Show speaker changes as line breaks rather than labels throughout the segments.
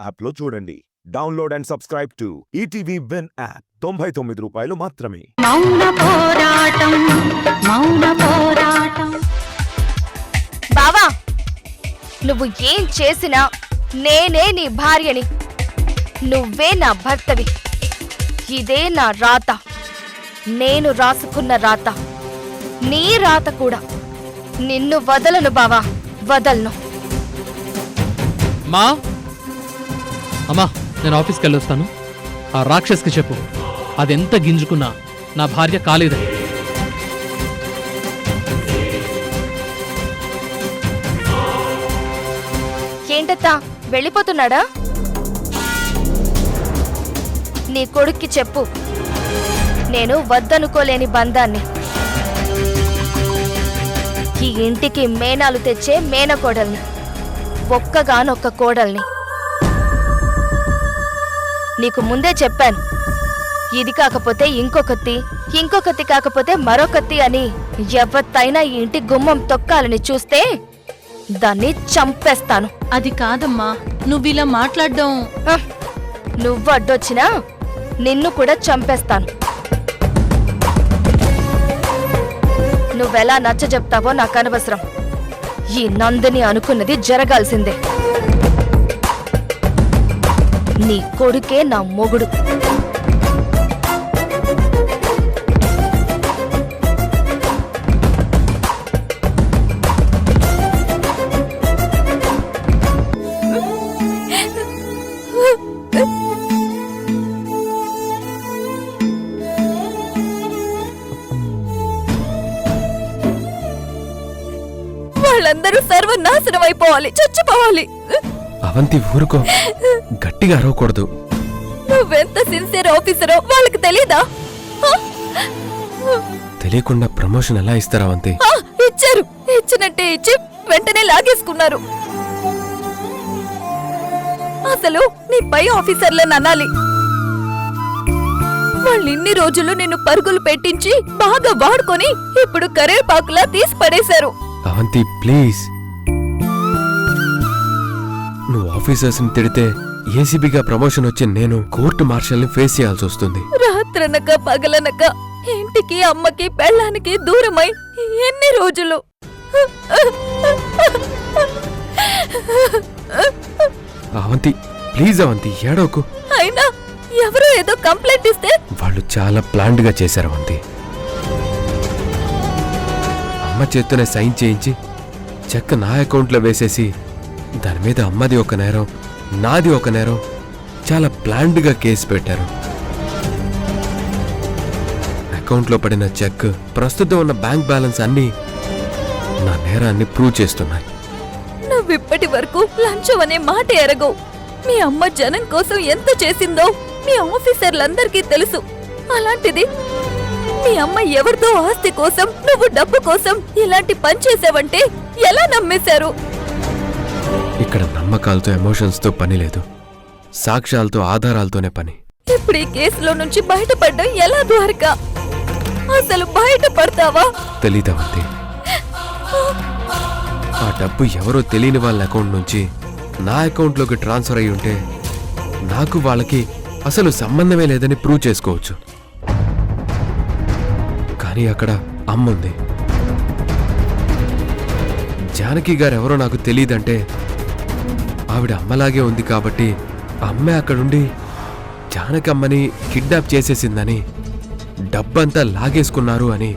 App లో చూడండి. Download and subscribe to ETV win app. 99 రూపాయలు మాత్రమే.
మౌన పోరాటం, మౌన పోరాటం.
బావా, నువ్వు ఏం చేసినా నేనే నీ భార్యని, నువ్వే నా భర్తవి. ఇదే నా రాత, నేను రాసుకున్న రాత, నీ రాత కూడా. నిన్ను వదలను బావా, వదలను.
మా అమ్మా, నేను ఆఫీస్కి వెళ్ళొస్తాను. ఆ రాక్షస్కి చెప్పు, అదెంత గింజుకున్నా నా భార్య కాలేదని.
ఏంటత్తా, వెళ్ళిపోతున్నాడా? నీ కొడుక్కి చెప్పు, నేను వద్దనుకోలేని బంధాన్ని, ఈ ఇంటికి మేనాలు తెచ్చే మేనకోడల్ని, ఒక్కగానొక్క కోడల్ని. నీకు ముందే చెప్పాను, ఇది కాకపోతే ఇంకొకత్తి, ఇంకొకత్తి కాకపోతే మరొకత్తి అని. ఎవత్తైనా ఈ ఇంటి గుమ్మం తొక్కాలని చూస్తే దాన్ని చంపేస్తాను.
అది కాదమ్మా, నువ్విలా మాట్లాడడం.
నువ్వు అడ్డొచ్చినా నిన్ను కూడా చంపేస్తాను. నువ్వెలా నచ్చ చెప్తావో నాకు అనవసరం. ఈ నందిని అనుకున్నది జరగాల్సిందే. నీ కొడుకే నా మొగుడు. వాళ్ళందరూ సర్వనాశనం అయిపోవాలి, చచ్చిపోవాలి.
అవంతి ఊరుకో, గట్టిగా అరవకూడదు.
నువ్వెంత సిన్సియర్ ఆఫీసరో వాళ్ళకి తెలీదా?
తెలియకుండా ప్రమోషన్ ఎలా ఇస్తారా అవంతి?
ఇచ్చారు, ఇచ్చినట్టే ఇచ్చి వెంటనే లాగేసుకున్నారు. అసలు నీ పై ఆఫీసర్లను అనాలి. వాళ్ళు ఇన్ని రోజులు నిన్ను పరుగులు పెట్టించి బాగా వాడుకొని ఇప్పుడు కరేపాకులా తీసి పడేశారు.
అవంతి ప్లీజ్, నువ్వు ఆఫీసర్స్ ని తిడితే ఏసీబీగా ప్రమోషన్ వచ్చి నేను కోర్టు మార్షల్ ని ఫేస్ చేయాల్సి వస్తుంది.
రాత్రనక పగలనక ఇంటికి అమ్మకి పెళ్ళానికి దూరమై ఎన్ని రోజులు.
అవంతి ప్లీజ్, అవంతి ఏడవకు.
అయినా ఎవరో ఏదో కంప్లైంట్ ఇస్తే
వాళ్ళు చాలా ప్లాన్డ్ గా చేశారు అవంతి. అమ్మ చేత్తోనే సైన్ చేయించి చెక్ నా అకౌంట్లో వేసేసి దాని మీద అమ్మది ఒక నేరం, నాది ఒక నేరం, చాలా ప్లాన్డ్ గా కేసు పెట్టారు. అకౌంట్లో పడిన చెక్, ప్రస్తుతం ఉన్న బ్యాంక్ బ్యాలెన్స్ అన్నీ నా నేరాన్ని ప్రూవ్ చేస్తున్నాయి.
నువ్విప్పటి వరకు లంచం అనే మాట ఎరగవు. మీ అమ్మ జనం కోసం ఎంత చేసిందో మీ ఆఫీసర్లందరికీ తెలుసు. అలాంటిది మీ అమ్మ ఎవరిదో ఆస్తి కోసం, నువ్వు డబ్బు కోసం ఇలాంటి పని చేసావంటే ఎలా నమ్మేశారు?
ఇక్కడ నమ్మకాలతో, ఎమోషన్స్ తో పని లేదు, సాక్ష్యాలతో, ఆధారాలతోనే పని.
ఇప్పుడు ఈ కేసులో నుంచి బయటపడ్డం ఎలా ద్వారక? అసలు బయటపడతావా?
తెలీదవంతి. ఆ డబ్బు ఎవరో తెలియని వాళ్ళ అకౌంట్ నుంచి నా అకౌంట్లోకి ట్రాన్స్ఫర్ అయి ఉంటే నాకు వాళ్ళకి అసలు సంబంధమే లేదని ప్రూవ్ చేసుకోవచ్చు. కానీ అక్కడ అమ్ముంది. జానకి గారు ఎవరో నాకు తెలియదంటే ఆవిడ అమ్మలాగే ఉంది కాబట్టి అమ్మే అక్కడుండి జానకి అమ్మని కిడ్నాప్ చేసేసిందని, డబ్బంతా లాగేసుకున్నారు అని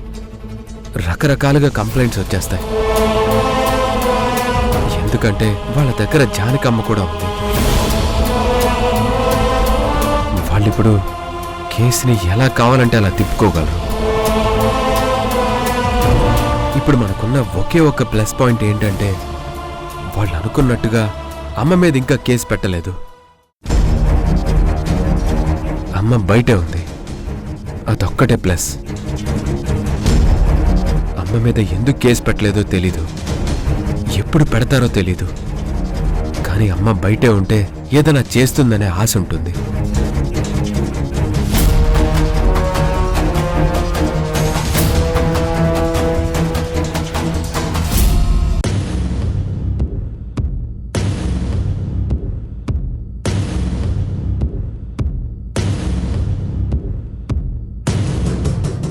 రకరకాలుగా కంప్లైంట్స్ వచ్చేస్తాయి. ఎందుకంటే వాళ్ళ దగ్గర జానకమ్మ కూడా ఉంది. వాళ్ళిప్పుడు కేసుని ఎలా కావాలంటే అలా తిప్పుకోగలరు. ఇప్పుడు మనకున్న ఒకే ఒక్క ప్లస్ పాయింట్ ఏంటంటే వాళ్ళు అనుకున్నట్టుగా అమ్మ మీద ఇంకా కేసు పెట్టలేదు. అమ్మ బయటే ఉంది, అదొక్కటే ప్లస్. అమ్మ మీద ఎందుకు కేసు పెట్టలేదో తెలీదు, ఎప్పుడు పెడతారో తెలీదు. కానీ అమ్మ బయటే ఉంటే ఏదైనా చేస్తుందనే ఆశ ఉంటుంది.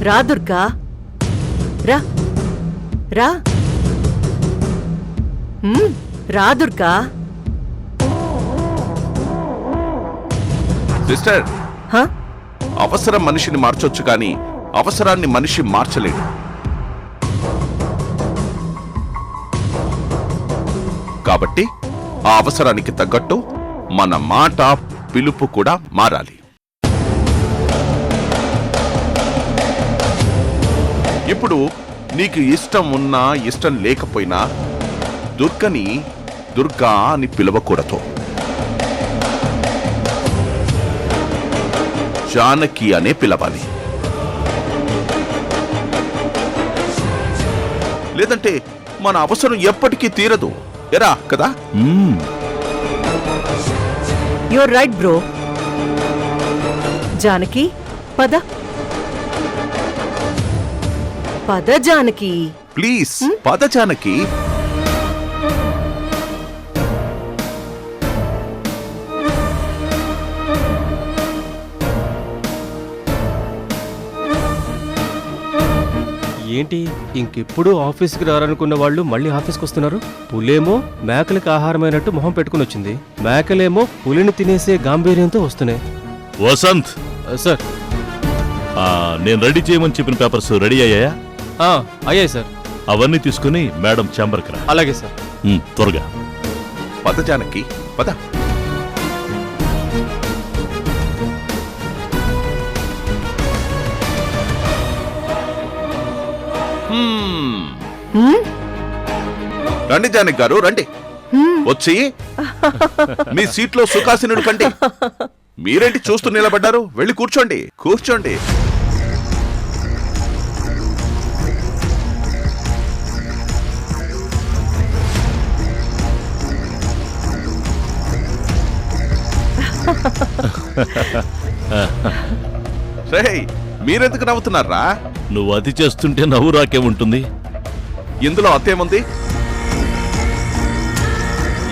రా దుర్గా రా రా రా దుర్గా.
సిస్టర్,
హ?
అవసరం మనిషిని మార్చొచ్చు కానీ అవసరాన్ని మనిషి మార్చలేడు. కాబట్టి ఆ అవసరానికి తగ్గట్టు మన మాట పిలుపు కూడా మారాలి. ఇప్పుడు నీకు ఇష్టం ఉన్నా ఇష్టం లేకపోయినా దుర్గని దుర్గా అని పిలవకూడదు, జానకి అనే పిలవాలి. లేదంటే మన అవసరం ఎప్పటికీ తీరదు ఎరా కదా.
You're right bro. జానకి పద పద జానకి.
ప్లీజ్ పద జానకి.
ఏంటి ఇంకెప్పుడు ఆఫీస్కి రారనుకున్న వాళ్ళు మళ్ళీ ఆఫీస్కి వస్తున్నారు? పులేమో మేకలకి ఆహారమైనట్టు మొహం పెట్టుకుని వచ్చింది, మేకలేమో పులిని తినేసే గాంభీర్యంతో వస్తున్నాయి.
వసంత్,
సార్.
నేను రెడీ చేయమని చెప్పిన పేపర్స్ రెడీ అయ్యాయా?
అయ్యాయి సార్.
అవన్నీ తీసుకుని మేడం ఛాంబర్కి రా.
అలాగే సార్.
త్వరగా
పద జానకి పద. రండి జానకి గారు, రండి. వచ్చి మీ సీట్లో సుఖాసీనుడు కండి. మీరేంటి చూస్తూ నిలబడ్డారు? వెళ్ళి కూర్చోండి, కూర్చోండి. రేయ్, మీరెందుకు నవ్వుతున్నారా?
నువ్వు అతి చేస్తుంటే నవ్వు రాకే ఉంటుంది.
ఇందులో అత్తేముంది?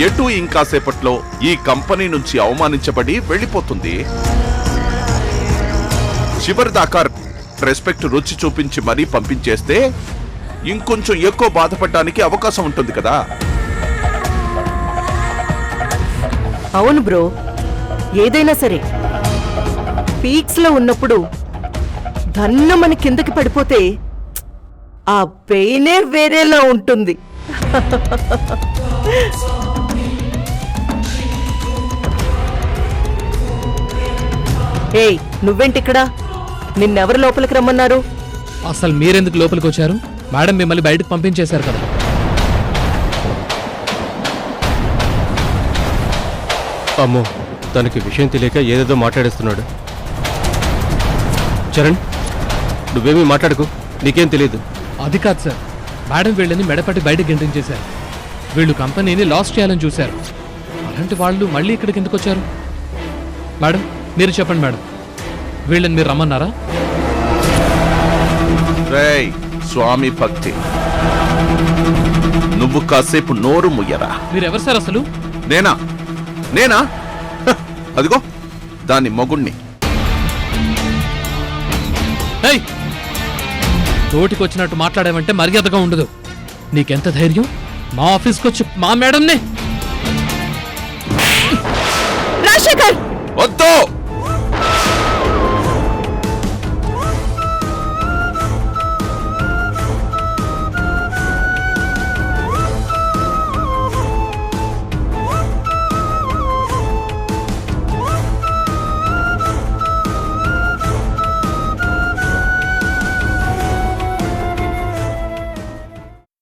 ఎటు ఇంకాసేపట్లో ఈ కంపెనీ నుంచి అవమానించబడి వెళ్ళిపోతుంది. చివరిదాకా రెస్పెక్ట్ రుచి చూపించి మరీ పంపించేస్తే ఇంకొంచెం ఎక్కువ బాధపడడానికి అవకాశం ఉంటుంది కదా.
అవును బ్రో, ఏదైనా సరే పీక్స్ లో ఉన్నప్పుడు ధన్నమని కిందకి పడిపోతే ఆ పెయినే వేరేలా ఉంటుంది. ఏయ్, నువ్వేంటిక్కడ? నిన్నెవరు లోపలికి రమ్మన్నారు?
అసలు మీరెందుకు లోపలికి వచ్చారు? మేడం మిమ్మల్ని బయటకు పంపించేశారు కదా.
అమ్మో, తనకి విషయం తెలియక ఏదేదో మాట్లాడేస్తున్నాడు. చరణ్, నువ్వేమీ మాట్లాడకు, నీకేం తెలియదు.
అది కాదు సార్, మేడం వీళ్ళని మెడపట్టి బయటకు గెంటించేశారు. వీళ్ళు కంపెనీని లాస్ చేయాలని చూశారు. అలాంటి వాళ్ళు మళ్ళీ ఇక్కడికి ఎందుకు వచ్చారు? మేడం మీరు చెప్పండి మేడం, వీళ్ళని మీరు రమ్మన్నారా?
రేయ్ స్వామి భక్తి, నువ్వు కాసేపు నోరు ముయ్యరా.
మీరెవరు సార్ అసలు?
నేనా? నేనా? హ, అదిగో దాని మొగుణ్ణి.
ఏయ్, తోటికి వచ్చినట్టు మాట్లాడామంటే మర్యాదగా ఉండదు. నీకెంత ధైర్యం మా ఆఫీస్కి వచ్చి మా మేడంని?
రాజశేఖర్,
వద్దు.